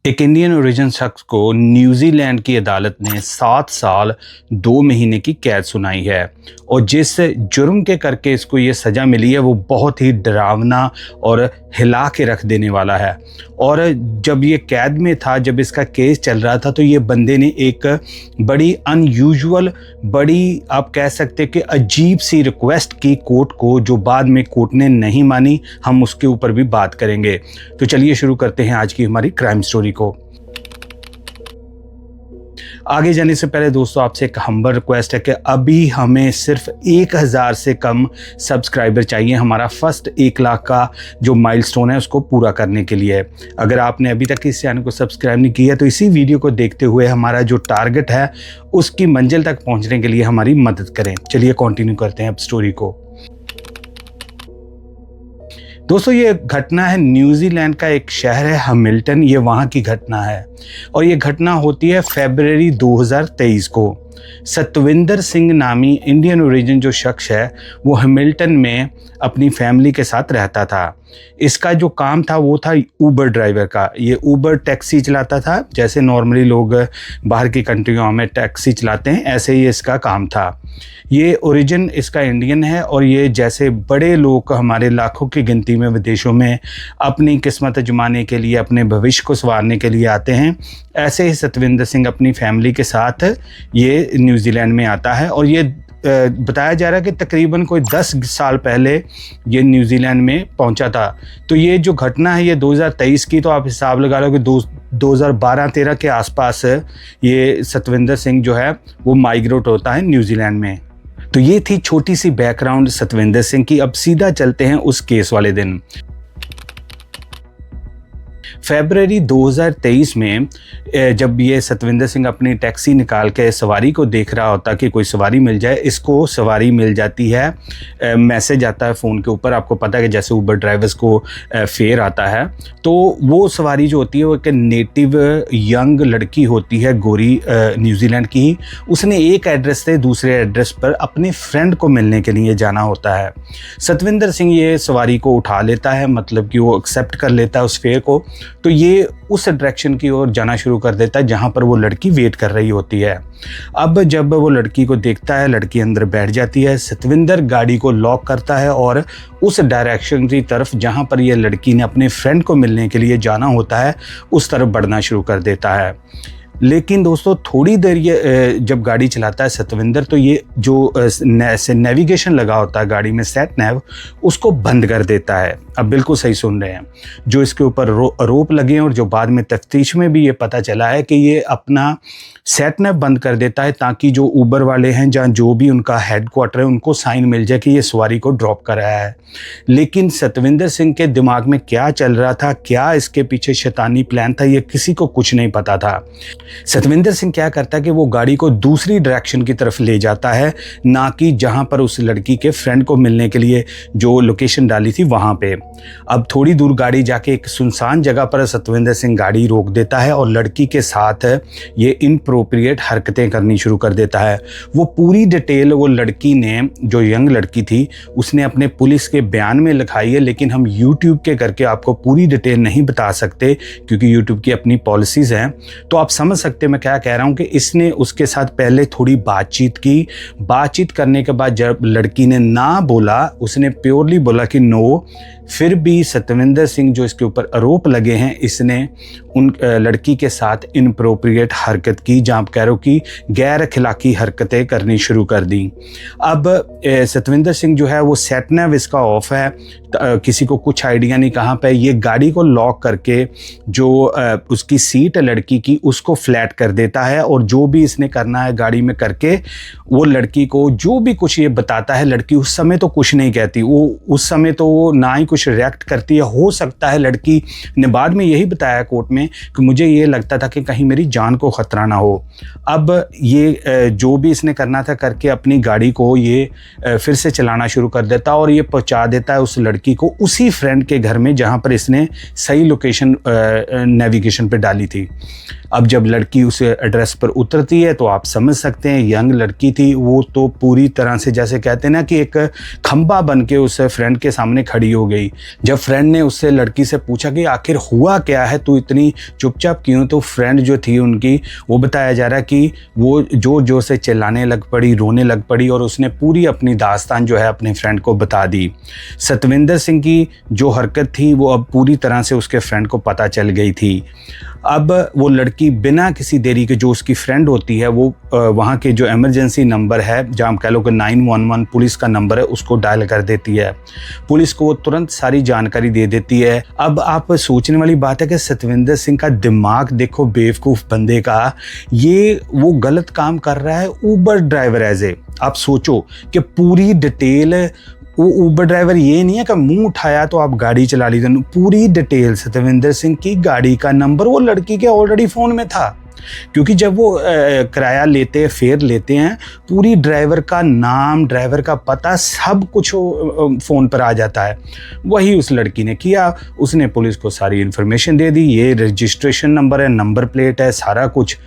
एक Indian origin शख्स को न्यूजीलैंड की अदालत ने 7 साल 2 महीने की कैद सुनाई है और जिस जुर्म के करके इसको ये सज़ा मिली है वो बहुत ही डरावना और हिला के रख देने वाला है। और जब ये कैद में था, जब इसका केस चल रहा था, तो ये बंदे ने एक बड़ी अनयूजुअल, बड़ी आप कह सकते कि अजीब सी रिक्वेस्ट की कोर्ट को, जो बाद में कोर्ट ने नहीं मानी। हम उसके ऊपर भी बात करेंगे। तो चलिए शुरू करते हैं आज की हमारी क्राइम स्टोरी को। आगे जाने से पहले दोस्तों आपसे एक हम्बल रिक्वेस्ट है कि अभी हमें सिर्फ 1000 से कम सब्सक्राइबर चाहिए हमारा फर्स्ट 1 लाख का जो माइलस्टोन है उसको पूरा करने के लिए। अगर आपने अभी तक इस चैनल को सब्सक्राइब नहीं किया तो इसी वीडियो को देखते हुए हमारा जो टारगेट है उसकी मंजिल तक पहुंचने के लिए हमारी मदद करें। चलिए कंटिन्यू करते हैं अब स्टोरी को। दोस्तों ये घटना है न्यूजीलैंड का एक शहर है हैमिल्टन, ये वहाँ की घटना है और ये घटना होती है फरवरी 2023 को। सतविंदर सिंह नामी इंडियन ओरिजिन जो शख्स है वो हैमिल्टन में अपनी फैमिली के साथ रहता था। इसका जो काम था वो था ऊबर ड्राइवर का। ये ऊबर टैक्सी चलाता था, जैसे नॉर्मली लोग बाहर की कंट्रियों में टैक्सी चलाते हैं, ऐसे ही इसका काम था। ये ओरिजिन इसका इंडियन है और ये जैसे बड़े लोग हमारे लाखों की गिनती में विदेशों में अपनी किस्मत आजमाने के लिए, अपने भविष्य को संवारने के लिए आते हैं, ऐसे ही सतविंदर सिंह अपनी फैमिली के साथ ये न्यूजीलैंड में आता है। और ये बताया जा रहा है कि तकरीबन कोई 10 साल पहले ये न्यूजीलैंड में पहुंचा था। तो ये जो घटना है ये 2023 की, तो आप हिसाब लगा लो कि 2012-13 के आसपास ये सतविंदर सिंह जो है वो माइग्रेट होता है न्यूजीलैंड में। तो ये थी छोटी सी बैकग्राउंड सतविंदर सिंह की। अब सीधा चलते हैं उस केस वाले दिन। फरवरी 2023 में जब ये सतविंदर सिंह अपनी टैक्सी निकाल के सवारी को देख रहा होता कि कोई सवारी मिल जाए, इसको सवारी मिल जाती है। मैसेज आता है फ़ोन के ऊपर, आपको पता है कि जैसे ऊबर ड्राइवर्स को फेयर आता है, तो वो सवारी जो होती है वो एक नेटिव यंग लड़की होती है, गोरी न्यूजीलैंड की ही। उसने एक एड्रेस से दूसरे एड्रेस पर अपने फ्रेंड को मिलने के लिए जाना होता है। सतविंदर सिंह ये सवारी को उठा लेता है, मतलब कि वो एक्सेप्ट कर लेता है उस फेयर को। तो ये उस डायरेक्शन की ओर जाना शुरू कर देता है जहां पर वो लड़की वेट कर रही होती है। अब जब वो लड़की को देखता है, लड़की अंदर बैठ जाती है। सतविंदर गाड़ी को लॉक करता है और उस डायरेक्शन की तरफ जहां पर ये लड़की ने अपने फ्रेंड को मिलने के लिए जाना होता है उस तरफ बढ़ना शुरू कर देता है। लेकिन दोस्तों थोड़ी देर ये जब गाड़ी चलाता है सतविंदर, तो ये जो नेविगेशन लगा होता है गाड़ी में, सेट नेव, उसको बंद कर देता है। अब बिल्कुल सही सुन रहे हैं, जो इसके ऊपर आरोप लगे हैं और जो बाद में तफ्तीश में भी ये पता चला है कि ये अपना सेट नेव बंद कर देता है ताकि जो ऊबर वाले हैं, जहाँ जो भी उनका हेडक्वार्टर है, उनको साइन मिल जाए कि ये सवारी को ड्रॉप कराया है। लेकिन सतविंदर सिंह के दिमाग में क्या चल रहा था, क्या इसके पीछे शैतानी प्लान था, ये किसी को कुछ नहीं पता था। सतविंदर सिंह क्या करता है कि वो गाड़ी को दूसरी डायरेक्शन की तरफ ले जाता है, ना कि जहां पर उस लड़की के फ्रेंड को मिलने के लिए जो लोकेशन डाली थी वहां पे। अब थोड़ी दूर गाड़ी जाके एक सुनसान जगह पर सतविंदर सिंह गाड़ी रोक देता है और लड़की के साथ ये इनप्रोप्रिएट हरकतें करनी शुरू कर देता है। वो पूरी डिटेल वो लड़की ने, जो यंग लड़की थी, उसने अपने पुलिस के बयान में लिखाई है, लेकिन हम यूट्यूब के करके आपको पूरी डिटेल नहीं बता सकते क्योंकि यूट्यूब की अपनी पॉलिसीज़ हैं। तो आप समझ सकते मैं क्या कह रहा हूं कि इसने उसके साथ पहले थोड़ी बातचीत की। बातचीत करने के बाद जब लड़की ने ना बोला, उसने प्योरली बोला कि नो, फिर भी सतविंदर सिंह जो इसके ऊपर आरोप लगे हैं, इसने उन लड़की के साथ इनप्रोप्रिएट हरकत की, जहाँ आप कह रहे हो कि गैर अखलाकी हरकतें करनी शुरू कर दी। अब सतविंदर सिंह जो है वो सेट नेव इसका ऑफ है, किसी को कुछ आइडिया नहीं कहाँ पे। ये गाड़ी को लॉक करके जो उसकी सीट है लड़की की, उसको फ्लैट कर देता है और जो भी इसने करना है गाड़ी में करके वो लड़की को जो भी कुछ ये बताता है, लड़की उस समय तो कुछ नहीं कहती, वो उस समय तो वो ना ही कुछ रिएक्ट करती है। हो सकता है लड़की ने बाद में यही बताया कोर्ट में कि मुझे ये लगता था कि कहीं मेरी जान को खतरा ना हो। अब ये जो भी इसने करना था करके अपनी गाड़ी को ये फिर से चलाना शुरू कर देता और ये पहुंचा देता है उस लड़की को उसी फ्रेंड के घर में जहां पर इसने सही लोकेशन नेविगेशन पे डाली थी। अब जब लड़की उस एड्रेस पर उतरती है तो आप समझ सकते हैं, यंग लड़की थी वो, तो पूरी तरह से जैसे कहते हैं ना कि एक खंबा बन के उस फ्रेंड के सामने खड़ी हो गई जब फ्रेंड ने उससे लड़की से पूछा कि आखिर हुआ क्या है, तू इतनी चुपचाप क्यों, तो फ्रेंड जो थी उनकी, वो बताया जा रहा है कि वो जोर जोर से चिल्लाने लग पड़ी, रोने लग पड़ी और उसने पूरी अपनी दास्तान जो है अपने फ्रेंड को बता दी। सतविंदर सिंह की जो हरकत थी वो अब पूरी तरह से उसके फ्रेंड को पता चल गई थी। अब वो लड़की बिना किसी देरी के, जो उसकी फ्रेंड होती है, वो वहाँ के जो इमरजेंसी नंबर है, जहाँ हम कह लो कि 911 पुलिस का नंबर है, उसको डायल कर देती है। पुलिस को वो तुरंत सारी जानकारी दे देती है। अब आप सोचने वाली बात है कि सतविंदर सिंह का दिमाग देखो, बेवकूफ़ बंदे का, ये वो गलत काम कर रहा है ऊबर ड्राइवर आप सोचो कि पूरी डिटेल, वो ऊबर ड्राइवर ये नहीं है कि मुंह उठाया तो आप गाड़ी चला ली, पूरी डिटेल सतविंदर सिंह की गाड़ी का नंबर वो लड़की के ऑलरेडी फ़ोन में था, क्योंकि जब वो किराया लेते हैं, फेयर लेते हैं, पूरी ड्राइवर का नाम, ड्राइवर का पता, सब कुछ फ़ोन पर आ जाता है। वही उस लड़की ने किया, उसने पुलिस को सारी इन्फॉर्मेशन दे दी, ये रजिस्ट्रेशन नंबर है, नंबर प्लेट है, सारा कुछ।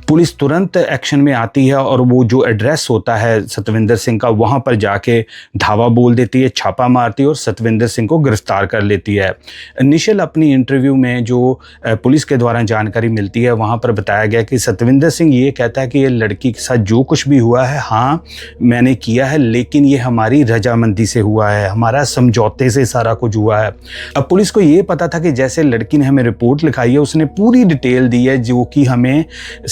पुलिस तुरंत एक्शन में आती है और वो जो एड्रेस होता है सतविंदर सिंह का, वहाँ पर जाके धावा बोल देती है, छापा मारती है और सतविंदर सिंह को गिरफ्तार कर लेती है। इनिशियल अपनी इंटरव्यू में जो पुलिस के द्वारा जानकारी मिलती है, वहाँ पर बताया गया कि सतविंदर सिंह ये कहता है कि ये लड़की के साथ जो कुछ भी हुआ है, हाँ मैंने किया है, लेकिन ये हमारी रजामंदी से हुआ है, हमारा समझौते से सारा कुछ हुआ है। अब पुलिस को ये पता था कि जैसे लड़की ने हमें रिपोर्ट लिखाई है, उसने पूरी डिटेल दी है जो कि हमें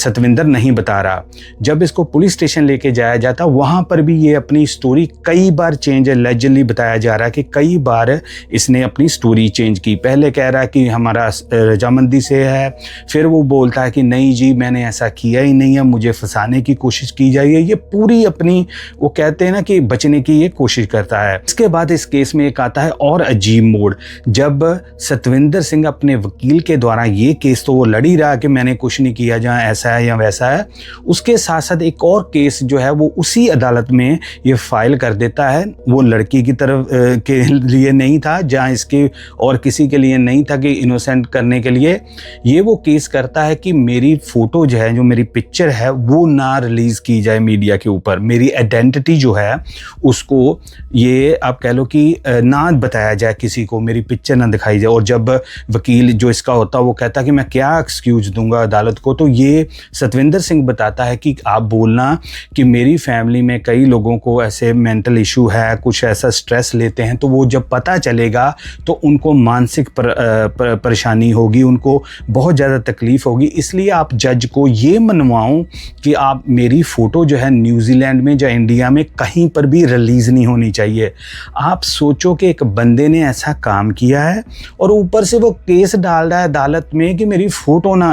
सतविंदर नहीं बता रहा। जब इसको पुलिस स्टेशन लेके जाया जाता, वहाँ पर भी ये अपनी स्टोरी कई बार चेंज, एलिजिडली बताया जा रहा है कि कई बार इसने अपनी स्टोरी चेंज की। पहले कह रहा है कि हमारा रजामंदी से है, फिर वो बोलता है कि नहीं जी मैंने ऐसा किया ही नहीं है, मुझे फंसाने की कोशिश की जा रही है। ये पूरी अपनी, वो कहते हैं ना कि बचने की ये कोशिश करता है। इसके बाद इस केस में एक आता है और अजीब मोड़, जब सतविंदर सिंह अपने वकील के द्वारा, ये केस तो वो लड़ ही रहा कि मैंने कुछ नहीं किया, जहाँ ऐसा है या वैसा है, उसके साथ साथ एक और केस जो है वो उसी अदालत में ये फाइल कर देता है। वो लड़की की तरफ के लिए नहीं था, जहाँ इसके और किसी के लिए नहीं था कि इनोसेंट करने के लिए। ये वो केस करता है कि मेरी फ़ोटो जो है, जो मेरी पिक्चर है, वो ना रिलीज़ की जाए मीडिया के ऊपर, मेरी आइडेंटिटी जो है उसको, ये आप कह लो कि ना बताया जाए किसी को, मेरी पिक्चर ना दिखाई जाए। और जब वकील जो इसका होता है वो कहता कि मैं क्या एक्सक्यूज दूंगा अदालत को, तो ये सतविंदर सिंह बताता है कि आप बोलना कि मेरी फैमिली में कई लोगों को ऐसे मेंटल इशू है, कुछ ऐसा स्ट्रेस लेते हैं, तो वो जब पता चलेगा तो उनको मानसिक परेशानी होगी, उनको बहुत ज़्यादा तकलीफ़ होगी, इसलिए आप जज को ये मनवाऊं कि आप मेरी फ़ोटो जो है न्यूजीलैंड में या इंडिया में कहीं पर भी रिलीज़ नहीं होनी चाहिए। आप सोचो कि एक बंदे ने ऐसा काम किया है और ऊपर से वो केस डाल रहा है अदालत में कि मेरी फ़ोटो ना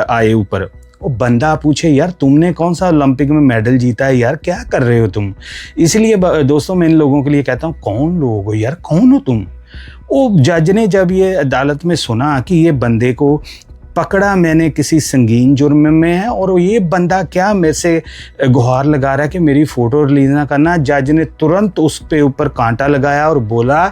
आए ऊपर। वो बंदा पूछे यार तुमने कौन सा ओलंपिक में मेडल जीता है यार, क्या कर रहे हो तुम। इसलिए दोस्तों मैं इन लोगों के लिए कहता हूँ, कौन लोग हो यार, कौन हो तुम। वो जज ने जब ये अदालत में सुना कि ये बंदे को पकड़ा मैंने किसी संगीन जुर्म में है और ये बंदा क्या मेरे से गुहार लगा रहा है कि मेरी फ़ोटो रिलीज़ ना करना, जज ने तुरंत उस पे ऊपर कांटा लगाया और बोला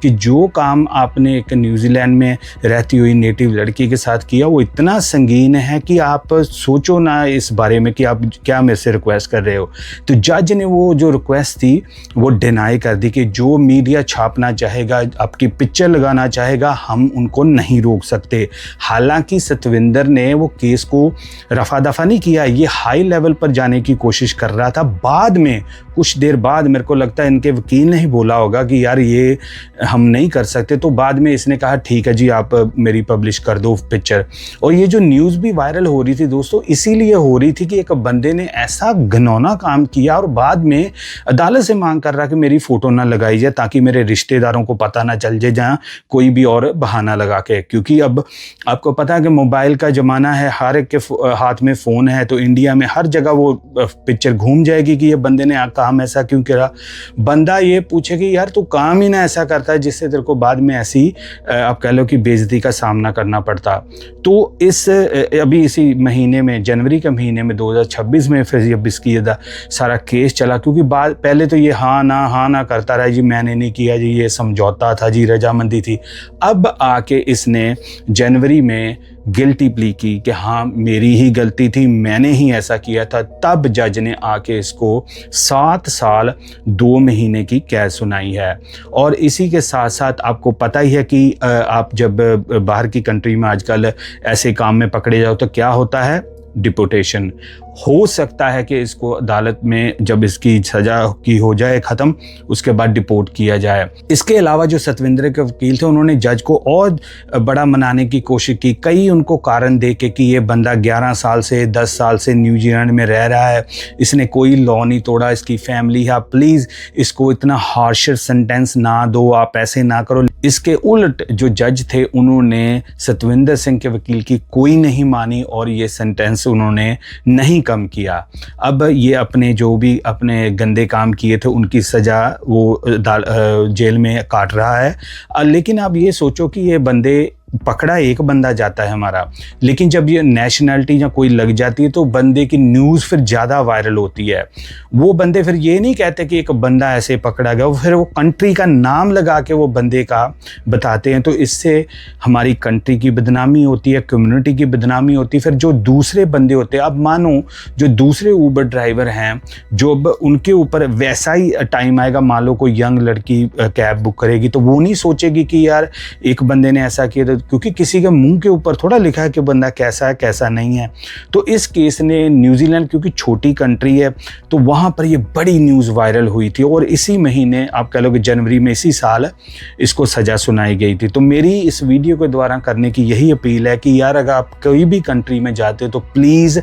कि जो काम आपने एक न्यूजीलैंड में रहती हुई नेटिव लड़की के साथ किया वो इतना संगीन है कि आप सोचो ना इस बारे में कि आप क्या मेरे से रिक्वेस्ट कर रहे हो। तो जज ने वो जो रिक्वेस्ट थी वो डिनाई कर दी कि जो मीडिया छापना चाहेगा, आपकी पिक्चर लगाना चाहेगा, हम उनको नहीं रोक सकते। हालांकि सतविंदर ने वो केस को रफा दफा नहीं किया, ये हाई लेवल पर जाने की कोशिश कर रहा था। बाद में कुछ देर बाद मेरे को लगता है इनके वकील ने ही बोला होगा कि यार ये हम नहीं कर सकते, तो बाद में इसने कहा ठीक है जी आप मेरी पब्लिश कर दो पिक्चर। और ये जो न्यूज़ भी वायरल हो रही थी दोस्तों इसीलिए हो रही थी कि एक बंदे ने ऐसा घिनौना काम किया और बाद में अदालत से मांग कर रहा कि मेरी फ़ोटो ना लगाई जाए ताकि मेरे रिश्तेदारों को पता ना चल जाए, जहाँ कोई भी और बहाना लगा के। क्योंकि अब आपको पता है कि मोबाइल का ज़माना है, हर एक के हाथ में फ़ोन है, तो इंडिया में हर जगह वो पिक्चर घूम जाएगी कि ये बंदे ने काम ऐसा क्यों करा। बंदा ये पूछे कि यार तू काम ही ना ऐसा करता है जिससे तेरे को बाद में ऐसी आप कह लो कि बेइज्जती का सामना करना पड़ता। तो इस अभी इसी महीने में, जनवरी के महीने में 2026 में फिर जब इसकी सारा केस चला, क्योंकि बाद पहले तो ये हाँ ना करता रहा जी मैंने नहीं किया जी, ये समझौता था जी, रजामंदी थी। अब आके इसने जनवरी में गिल्टी प्ली की कि हाँ मेरी ही गलती थी, मैंने ही ऐसा किया था, तब जज ने आके इसको 7 साल 2 महीने की कैद सुनाई है। और इसी के साथ साथ आपको पता ही है कि आप जब बाहर की कंट्री में आजकल ऐसे काम में पकड़े जाओ तो क्या होता है, डिपोटेशन। हो सकता है कि इसको अदालत में जब इसकी सज़ा की हो जाए ख़त्म, उसके बाद डिपोर्ट किया जाए। इसके अलावा जो सतविंदर के वकील थे उन्होंने जज को और बड़ा मनाने की कोशिश की, कई उनको कारण दे के कि ये बंदा 11 साल से 10 साल से न्यूजीलैंड में रह रहा है, इसने कोई लॉ नहीं तोड़ा, इसकी फैमिली है, आप प्लीज़ इसको इतना हार्शर सेंटेंस ना दो, आप ऐसे ना करो। इसके उलट जो जज थे उन्होंने सतविंदर सिंह के वकील की कोई नहीं मानी और ये सेंटेंस उन्होंने नहीं कम किया। अब ये अपने जो भी अपने गंदे काम किए थे उनकी सज़ा वो जेल में काट रहा है। लेकिन अब ये सोचो कि ये बंदे पकड़ा एक बंदा जाता है हमारा, लेकिन जब ये नेशनैलिटी या कोई लग जाती है तो बंदे की न्यूज़ फिर ज़्यादा वायरल होती है। वो बंदे फिर ये नहीं कहते कि एक बंदा ऐसे पकड़ा गया, फिर वो कंट्री का नाम लगा के वो बंदे का बताते हैं। तो इससे हमारी कंट्री की बदनामी होती है, कम्युनिटी की बदनामी होती है। फिर जो दूसरे बंदे होते हैं, अब मानो जो दूसरे ऊबर ड्राइवर हैं, जो उनके ऊपर वैसा ही टाइम आएगा, मान लो कोई यंग लड़की कैब बुक करेगी तो वो नहीं सोचेगी कि यार एक बंदे ने ऐसा किया, क्योंकि किसी के मुंह के ऊपर थोड़ा लिखा है कि बंदा कैसा है कैसा नहीं है। तो इस केस ने न्यूजीलैंड, क्योंकि छोटी कंट्री है, तो वहाँ पर ये बड़ी न्यूज़ वायरल हुई थी और इसी महीने आप कह लो कि जनवरी में इसी साल इसको सज़ा सुनाई गई थी। तो मेरी इस वीडियो के द्वारा करने की यही अपील है कि यार अगर आप कोई भी कंट्री में जाते हो तो प्लीज़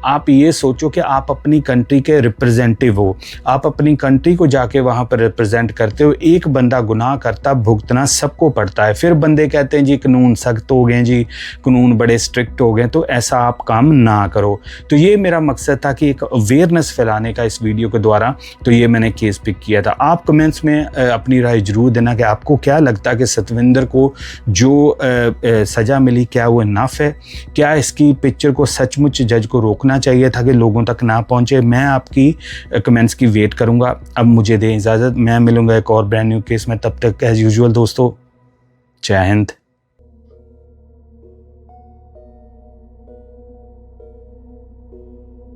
आप ये सोचो कि आप अपनी कंट्री के रिप्रेजेंटेटिव हो, आप अपनी कंट्री को जाके वहाँ पर रिप्रेजेंट करते हो। एक बंदा गुनाह करता, भुगतना सबको पड़ता है। फिर बंदे कहते हैं जी कानून सख्त हो गए, जी कानून बड़े स्ट्रिक्ट हो गए, तो ऐसा आप काम ना करो। तो ये मेरा मकसद था कि एक अवेयरनेस फैलाने का इस वीडियो के द्वारा, तो ये मैंने केस पिक किया था। आप कमेंट्स में अपनी राय जरूर देना कि आपको क्या लगता है कि सतविंदर को जो सज़ा मिली क्या वो इनफ है, क्या इसकी पिक्चर को सचमुच जज को रोकना चाहिए था कि लोगों तक ना पहुँचे। मैं आपकी कमेंट्स की वेट करूँगा। अब मुझे दें इजाज़त, मैं मिलूँगा एक और ब्रांड न्यू केस में। तब तक एज यूजुअल दोस्तों, जय हिंद।